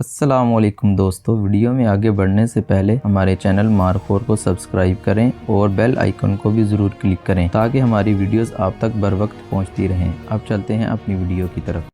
السلام علیکم دوستو، ویڈیو میں آگے بڑھنے سے پہلے ہمارے چینل مارک4 کو سبسکرائب کریں اور بیل آئیکن کو بھی ضرور کلک کریں تاکہ ہماری ویڈیوز آپ تک بر وقت پہنچتی رہیں۔ اب چلتے ہیں اپنی ویڈیو کی طرف۔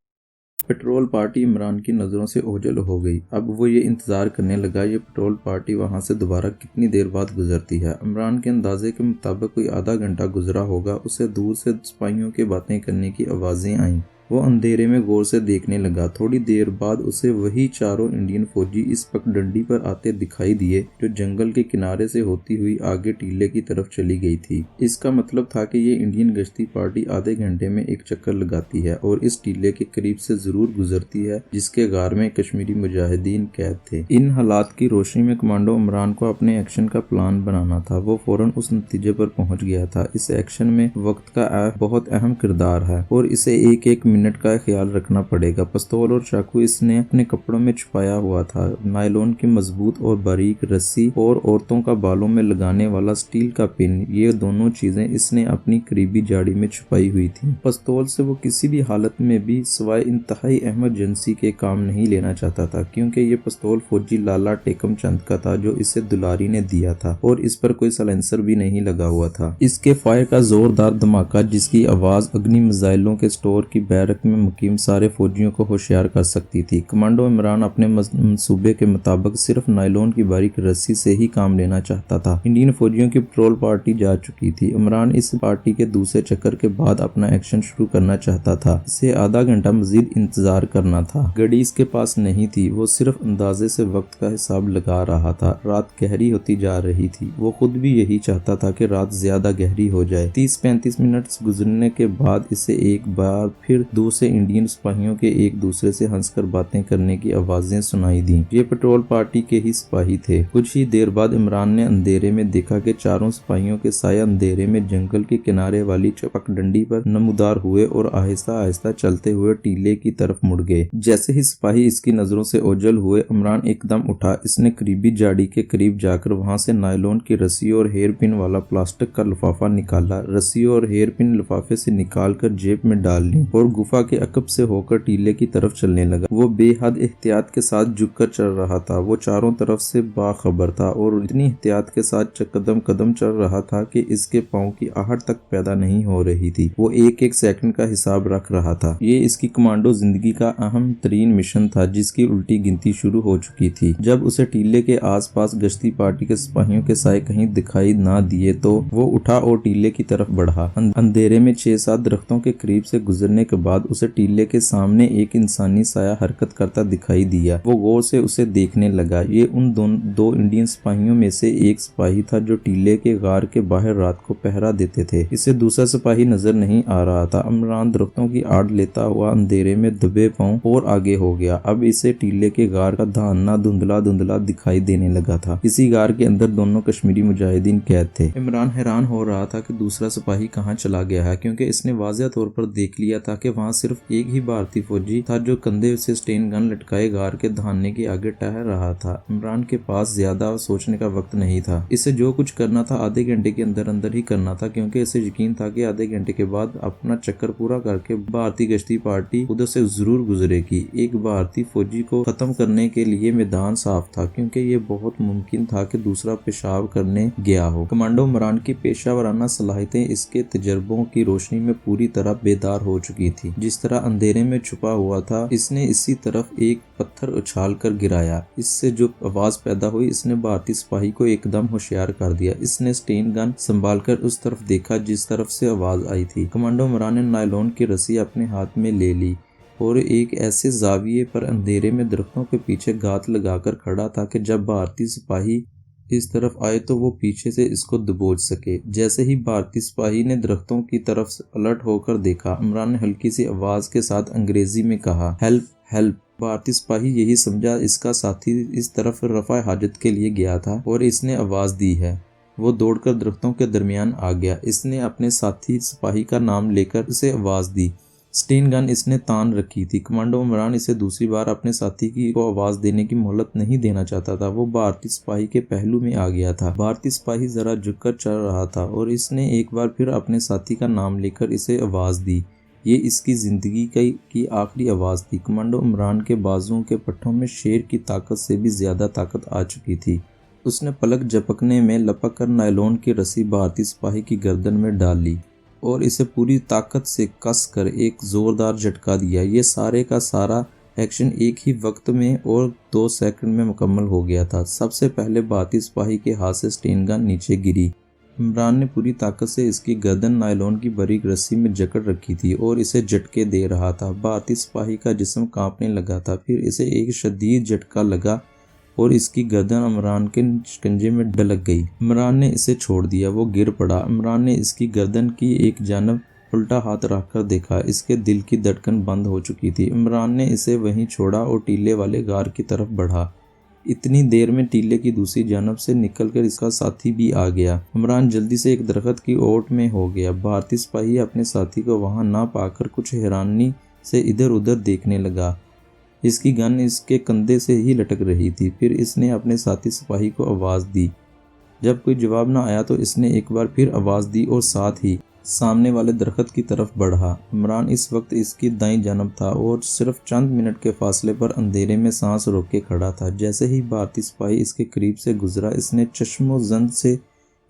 پیٹرول پارٹی عمران کی نظروں سے اوجھل ہو گئی۔ اب وہ یہ انتظار کرنے لگا یہ پیٹرول پارٹی وہاں سے دوبارہ کتنی دیر بعد گزرتی ہے۔ عمران کے اندازے کے مطابق کوئی آدھا گھنٹہ گزرا ہوگا۔ اسے دور سے سپاہیوں کے باتیں کرنے کی آوازیں آئیں۔ وہ اندھیرے میں غور سے دیکھنے لگا۔ تھوڑی دیر بعد اسے وہی چاروں انڈین فوجی اس پگڈنڈی پر آتے دکھائی دیے جو جنگل کے کنارے سے ہوتی ہوئی آگے ٹیلے کی طرف چلی گئی تھی۔ اس کا مطلب تھا کہ یہ انڈین گشتی پارٹی آدھے گھنٹے میں ایک چکر لگاتی ہے اور اس ٹیلے کے قریب سے ضرور گزرتی ہے جس کے غار میں کشمیری مجاہدین قید تھے۔ ان حالات کی روشنی میں کمانڈو عمران کو اپنے ایکشن کا پلان بنانا تھا۔ وہ فوراً اس نتیجے پر پہنچ گیا تھا۔ اس ایکشن میں وقت کا بہت اہم کردار ہے اور اسے ایک ایک منٹ کا خیال رکھنا پڑے گا۔ پستول اور چاقو اس نے اپنے کپڑوں میں چھپایا ہوا تھا۔ نائلون کی مضبوط اور باریک رسی اور عورتوں کا بالوں میں لگانے والا سٹیل کا پن، یہ دونوں چیزیں اس نے اپنی قریبی جاڑی میں چھپائی ہوئی تھیں۔ پستول سے وہ کسی بھی حالت میں بھی سوائے انتہائی ایمرجنسی کے کام نہیں لینا چاہتا تھا کیونکہ یہ پستول فوجی لالا ٹیکم چند کا تھا جو اسے دلاری نے دیا تھا اور اس پر کوئی سلنسر بھی نہیں لگا ہوا تھا۔ اس کے فائر کا زوردار دھماکہ جس کی آواز اگنی میزائلوں کے سٹور کی بیرک میں مقیم سارے فوجیوں کو ہوشیار کر سکتی تھی۔ کمانڈو عمران اپنے منصوبے کے مطابق صرف نائلون کی باریک رسی سے ہی کام لینا چاہتا تھا۔ انڈین فوجیوں کی پیٹرول پارٹی جا چکی تھی۔ عمران اس پارٹی کے دوسرے چکر کے بعد اپنا ایکشن شروع کرنا چاہتا تھا۔ اسے آدھا گھنٹہ مزید انتظار کرنا تھا۔ گھڑی اس کے پاس نہیں تھی۔ وہ صرف اندازے سے وقت کا حساب لگا رہا تھا۔ رات گہری ہوتی جا رہی تھی۔ وہ خود بھی یہی چاہتا تھا کہ رات زیادہ گہری ہو جائے۔ 30-35 منٹ گزرنے کے بعد اسے ایک بار پھر دوسرے انڈین سپاہیوں کے ایک دوسرے سے ہنس کر باتیں کرنے کی آوازیں سنائی دیں۔ یہ پیٹرول پارٹی کے ہی سپاہی تھے۔ کچھ ہی دیر بعد عمران نے اندھیرے میں دیکھا کہ چاروں سپاہیوں کے سایہ اندھیرے میں جنگل کے کنارے والی پگڈنڈی پر نمودار ہوئے اور آہستہ آہستہ چلتے ہوئے ٹیلے کی طرف مڑ گئے۔ جیسے ہی سپاہی اس کی نظروں سے اوجھل ہوئے، عمران ایک دم اٹھا۔ اس نے قریبی جاڑی کے قریب جا کر وہاں سے نائلون کی رسی اور ہیئر پن والا پلاسٹک کا لفافہ نکالا۔ رسی اور ہیئر پن لفافے سے نکال کر جیب میں ڈال لی اور گفا کے عقب سے ہو کر ٹیلے کی طرف چلنے لگا۔ وہ بے حد احتیاط کے ساتھ جھک کر چل رہا تھا۔ وہ چاروں طرف سے باخبر تھا اور اتنی احتیاط کے ساتھ قدم قدم چل رہا تھا کہ اس کے پاؤں کی آہٹ تک پیدا نہیں ہو رہی تھی۔ وہ ایک ایک سیکنڈ کا حساب رکھ رہا تھا۔ یہ اس کی کمانڈو زندگی کا اہم ترین مشن تھا جس کی الٹی گنتی شروع ہو چکی تھی۔ جب اسے ٹیلے کے آس پاس گشتی پارٹی کے سپاہیوں کے سائے کہیں دکھائی نہ دیے تو وہ اٹھا اور ٹیلے کی طرف بڑھا۔ اندھیرے میں 6-7 درختوں کے قریب سے گزرنے کے بعد اسے ٹیلے کے سامنے ایک انسانی سایہ حرکت کرتا دکھائی دیا۔ وہ غور سے اسے دیکھنے لگا۔ یہ ان دو انڈین سپاہیوں میں سے ایک سپاہی تھا جو ٹیلے کے غار کے باہر رات کو پہرا دیتے تھے۔ اسے دوسرا سپاہی نظر نہیں آ رہا تھا۔ عمران درختوں کی آڑ لیتا ہوا اندھیرے میں دبے پاؤں اور آگے ہو گیا۔ اب اسے ٹیلے کے غار کا دھاننا دھندلا دھندلا دکھائی دینے لگا تھا۔ اسی غار کے اندر دونوں کشمیری مجاہدین قید تھے۔ عمران حیران ہو رہا تھا کہ دوسرا سپاہی کہاں چلا گیا ہے کیونکہ اس نے واضح طور پر دیکھ لیا تھا کہ وہاں صرف ایک ہی بھارتی فوجی تھا جو کندھے سے سٹین گن لٹکائے غار کے دھاننے کے آگے ٹہل رہا تھا۔ عمران کے پاس زیادہ سوچنے کا وقت نہیں تھا۔ اسے جو کچھ کرنا تھا آدھے گھنٹے کے اندر اندر ہی کرنا تھا کیونکہ اسے یقین تھا کہ آدھے گھنٹے کے بعد اپنا چکر پورا کر کے بھارتی گشتی پارٹی ادھر سے ضرور گزرے گی۔ ایک بھارتی فوجی کو ختم کرنے کے لیے میدان صاف تھا کیونکہ یہ بہت ممکن تھا کہ دوسرا پیشاب کرنے گیا ہو۔ کمانڈو عمران کی پیشہ ورانہ صلاحیتیں اس کے تجربوں کی روشنی میں پوری طرح بیدار ہو چکی تھی۔ جس طرح اندھیرے میں چھپا ہوا تھا اس نے اسی طرف ایک پتھر اچھال کر گرایا۔ اس سے جو آواز پیدا ہوئی اس نے بھارتی سپاہی کو ایک دم ہوشیار کر دیا۔ اس نے سٹین گن سنبھال کر اس طرف دیکھا جس طرف سے آواز آئی تھی۔ کمانڈو عمران نے نائلون کی رسی اپنے ہاتھ میں لے لی اور ایک ایسے زاویے پر اندھیرے میں درختوں کے پیچھے گھات لگا کر کھڑا تھا کہ جب بھارتی سپاہی اس طرف آئے تو وہ پیچھے سے اس کو دبوچ سکے۔ جیسے ہی بھارتی سپاہی نے درختوں کی طرف الرٹ ہو کر دیکھا، عمران نے ہلکی سی آواز کے ساتھ انگریزی میں کہا، ہیلپ ہیلپ۔ بھارتی سپاہی یہی سمجھا اس کا ساتھی اس طرف رفع حاجت کے لیے گیا تھا اور اس نے آواز دی ہے۔ وہ دوڑ کر درختوں کے درمیان آ گیا۔ اس نے اپنے ساتھی سپاہی کا نام لے کر اسے آواز دی۔ سٹین گن اس نے تان رکھی تھی۔ کمانڈو عمران اسے دوسری بار اپنے ساتھی کو آواز دینے کی مہلت نہیں دینا چاہتا تھا۔ وہ بھارتی سپاہی کے پہلو میں آ گیا تھا۔ بھارتی سپاہی ذرا جھک کر چل رہا تھا اور اس نے ایک بار پھر اپنے ساتھی کا نام لے کر اسے آواز دی۔ یہ اس کی زندگی کی آخری آواز تھی۔ کمانڈو عمران کے بازوؤں کے پٹھوں میں شیر کی طاقت سے بھی زیادہ طاقت آ چکی تھی۔ اس نے پلک جھپکنے میں لپک کر نائلون کی رسی بھارتی سپاہی کی گردن میں ڈال لی اور اسے پوری طاقت سے کس کر ایک زوردار جھٹکا دیا۔ یہ سارے کا سارا ایکشن ایک ہی وقت میں اور 2 سیکنڈ میں مکمل ہو گیا تھا۔ سب سے پہلے بھارتی سپاہی کے ہاتھ سے اسٹین گن نیچے گری۔ عمران نے پوری طاقت سے اس کی گردن نائلون کی باریک رسی میں جکڑ رکھی تھی اور اسے جھٹکے دے رہا تھا۔ بھارتی سپاہی کا جسم کانپنے لگا تھا، پھر اسے ایک شدید جھٹکا لگا اور اس کی گردن عمران کے شکنجے میں ڈلک گئی۔ عمران نے اسے چھوڑ دیا، وہ گر پڑا۔ عمران نے اس کی گردن کی ایک جانب الٹا ہاتھ رکھ کر دیکھا، اس کے دل کی دھڑکن بند ہو چکی تھی۔ عمران نے اسے وہیں چھوڑا اور ٹیلے والے غار کی طرف بڑھا۔ اتنی دیر میں ٹیلے کی دوسری جانب سے نکل کر اس کا ساتھی بھی آ گیا۔ عمران جلدی سے ایک درخت کی اوٹ میں ہو گیا۔ بھارتی سپاہی اپنے ساتھی کو وہاں نہ پا کر کچھ حیرانی سے ادھر ادھر دیکھنے لگا۔ اس کی گن اس کے کندھے سے ہی لٹک رہی تھی۔ پھر اس نے اپنے ساتھی سپاہی کو آواز دی۔ جب کوئی جواب نہ آیا تو اس نے ایک بار پھر آواز دی اور ساتھ ہی سامنے والے درخت کی طرف بڑھا۔ عمران اس وقت اس کی دائیں جانب تھا اور صرف چند منٹ کے فاصلے پر اندھیرے میں سانس روک کے کھڑا تھا۔ جیسے ہی بھارتی سپاہی اس کے قریب سے گزرا، اس نے چشم و زند سے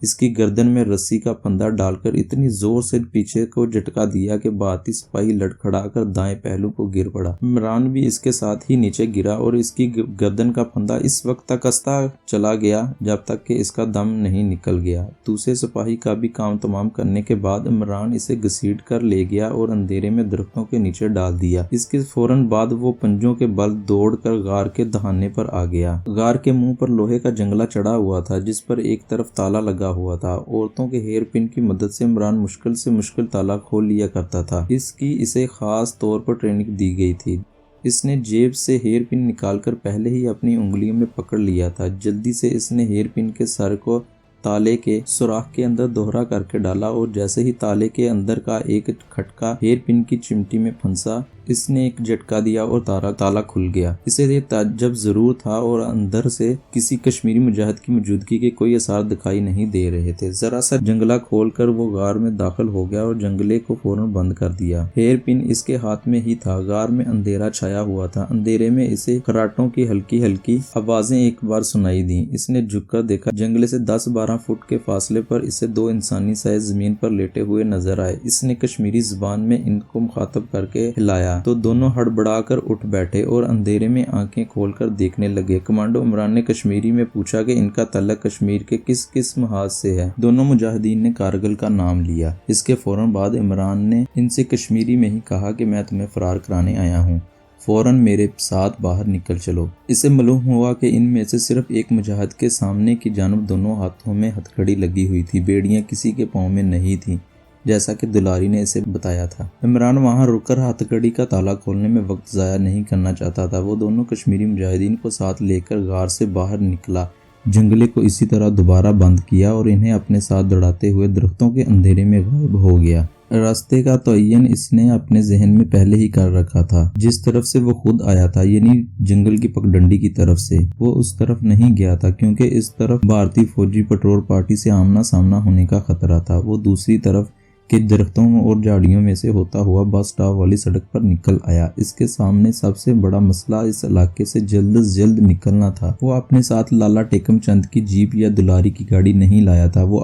اس کی گردن میں رسی کا پھندا ڈال کر اتنی زور سے پیچھے کو جھٹکا دیا کہ بھارتی سپاہی لڑکھڑا کر دائیں پہلو کو گر پڑا۔ عمران بھی اس کے ساتھ ہی نیچے گرا اور اس کی گردن کا پھندا اس وقت تک کستا چلا گیا جب تک کہ اس کا دم نہیں نکل گیا۔ دوسرے سپاہی کا بھی کام تمام کرنے کے بعد عمران اسے گھسیٹ کر لے گیا اور اندھیرے میں درختوں کے نیچے ڈال دیا۔ اس کے فوراً بعد وہ پنجوں کے بل دوڑ کر غار کے دہانے پر آ گیا۔ غار کے منہ پر لوہے کا جنگلہ چڑھا ہوا تھا جس پر ایک طرف تالا لگا ہوا تھا۔ عورتوں کے ہیئر پن کی مدد سے عمران مشکل سے مشکل تالا کھول لیا کرتا تھا۔ اس کی اسے خاص طور پر ٹریننگ دی گئی تھی۔ اس نے جیب سے ہیئر پن نکال کر پہلے ہی اپنی انگلیوں میں پکڑ لیا تھا۔ جلدی سے اس نے ہیئر پن کے سر کو تالے کے سوراخ کے اندر دوہرا کر کے ڈالا اور جیسے ہی تالے کے اندر کا ایک کھٹکا ہیئر پن کی چمٹی میں پھنسا، اس نے ایک جھٹکا دیا اور تالا کھل گیا۔ اسے یہ تعجب ضرور تھا اور اندر سے کسی کشمیری مجاہد کی موجودگی کے کوئی آثار دکھائی نہیں دے رہے تھے۔ ذرا سا جنگلہ کھول کر وہ غار میں داخل ہو گیا اور جنگلے کو فوراً بند کر دیا۔ ہیئر پن اس کے ہاتھ میں ہی تھا۔ غار میں اندھیرا چھایا ہوا تھا۔ اندھیرے میں اسے خراٹوں کی ہلکی ہلکی آوازیں ایک بار سنائی دیں۔ اس نے جھک کر دیکھا، جنگلے سے 10-12 فٹ کے فاصلے پر اسے 2 انسانی سائے زمین پر لیٹے ہوئے نظر آئے۔ اس نے کشمیری زبان میں ان کو مخاطب کر کے ہلایا تو دونوں ہڑبڑا کر اٹھ بیٹھے اور اندھیرے میں آنکھیں کھول کر دیکھنے لگے۔ کمانڈو عمران نے کشمیری میں پوچھا کہ ان کا تعلق کشمیر کے کس محاذ سے ہے۔ دونوں مجاہدین نے کارگل کا نام لیا۔ اس کے فوراً بعد عمران نے ان سے کشمیری میں ہی کہا کہ میں تمہیں فرار کرانے آیا ہوں، فوراً میرے ساتھ باہر نکل چلو۔ اسے معلوم ہوا کہ ان میں سے صرف ایک مجاہد کے سامنے کی جانب دونوں ہاتھوں میں ہتھکڑی لگی ہوئی تھی، بیڑیاں کسی کے پاؤں میں نہیں تھیں جیسا کہ دلاری نے اسے بتایا تھا۔ عمران وہاں رک کر ہتھکڑی کا تالا کھولنے میں وقت ضائع نہیں کرنا چاہتا تھا۔ وہ دونوں کشمیری مجاہدین کو ساتھ لے کر غار سے باہر نکلا، جنگلے کو اسی طرح دوبارہ بند کیا اور انہیں اپنے ساتھ دوڑاتے ہوئے درختوں کے اندھیرے میں غائب ہو گیا۔ راستے کا تعین اس نے اپنے ذہن میں پہلے ہی کر رکھا تھا۔ جس طرف سے وہ خود آیا تھا، یعنی جنگل کی پگڈنڈی کی طرف سے، وہ اس طرف نہیں گیا تھا کیونکہ اس طرف بھارتی فوجی پٹرول پارٹی سے آمنا سامنا ہونے کا خطرہ تھا۔ وہ دوسری طرف کے درختوں اور جھاڑیوں میں سے ہوتا ہوا بس سٹاپ والی سڑک پر نکل آیا۔ اس کے سامنے سب سے بڑا مسئلہ اس علاقے سے جلد از جلد نکلنا تھا۔ وہ اپنے ساتھ لالا ٹیکم چند کی جیپ یا دلاری کی گاڑی نہیں لایا تھا۔ وہ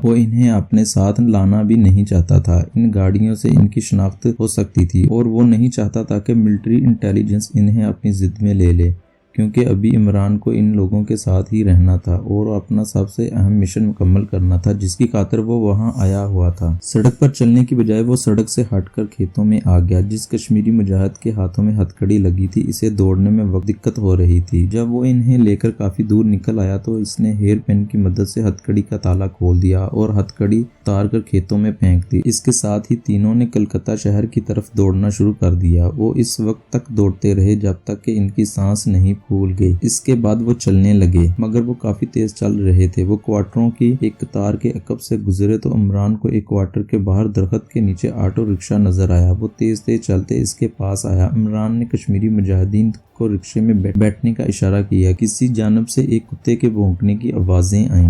انہیں اپنے ساتھ لانا بھی نہیں چاہتا تھا۔ ان گاڑیوں سے ان کی شناخت ہو سکتی تھی اور وہ نہیں چاہتا تھا کہ ملٹری انٹیلیجنس انہیں اپنی ضد میں لے لے، کیونکہ ابھی عمران کو ان لوگوں کے ساتھ ہی رہنا تھا اور اپنا سب سے اہم مشن مکمل کرنا تھا جس کی خاطر وہ وہاں آیا ہوا تھا۔ سڑک پر چلنے کی بجائے وہ سڑک سے ہٹ کر کھیتوں میں آ گیا۔ جس کشمیری مجاہد کے ہاتھوں میں ہتھکڑی لگی تھی، اسے دوڑنے میں وقت دقت ہو رہی تھی۔ جب وہ انہیں لے کر کافی دور نکل آیا تو اس نے ہیئر پن کی مدد سے ہتھکڑی کا تالا کھول دیا اور ہتھکڑی اتار کر کھیتوں میں پھینک دی۔ اس کے ساتھ ہی تینوں نے کلکتہ شہر کی طرف دوڑنا شروع کر دیا۔ وہ اس وقت تک دوڑتے رہے جب تک کہ ان کی سانس نہیں پھول گئی۔ اس کے بعد وہ چلنے لگے، مگر وہ کافی تیز چل رہے تھے۔ وہ کوارٹروں کی ایک قطار کے عقب سے گزرے تو عمران کو ایک کوارٹر کے باہر درخت کے نیچے آٹو رکشہ نظر آیا۔ وہ تیز تیز چلتے اس کے پاس آیا۔ عمران نے کشمیری مجاہدین کو رکشے میں بیٹھنے کا اشارہ کیا۔ کسی جانب سے ایک کتے کے بھونکنے کی آوازیں آئیں۔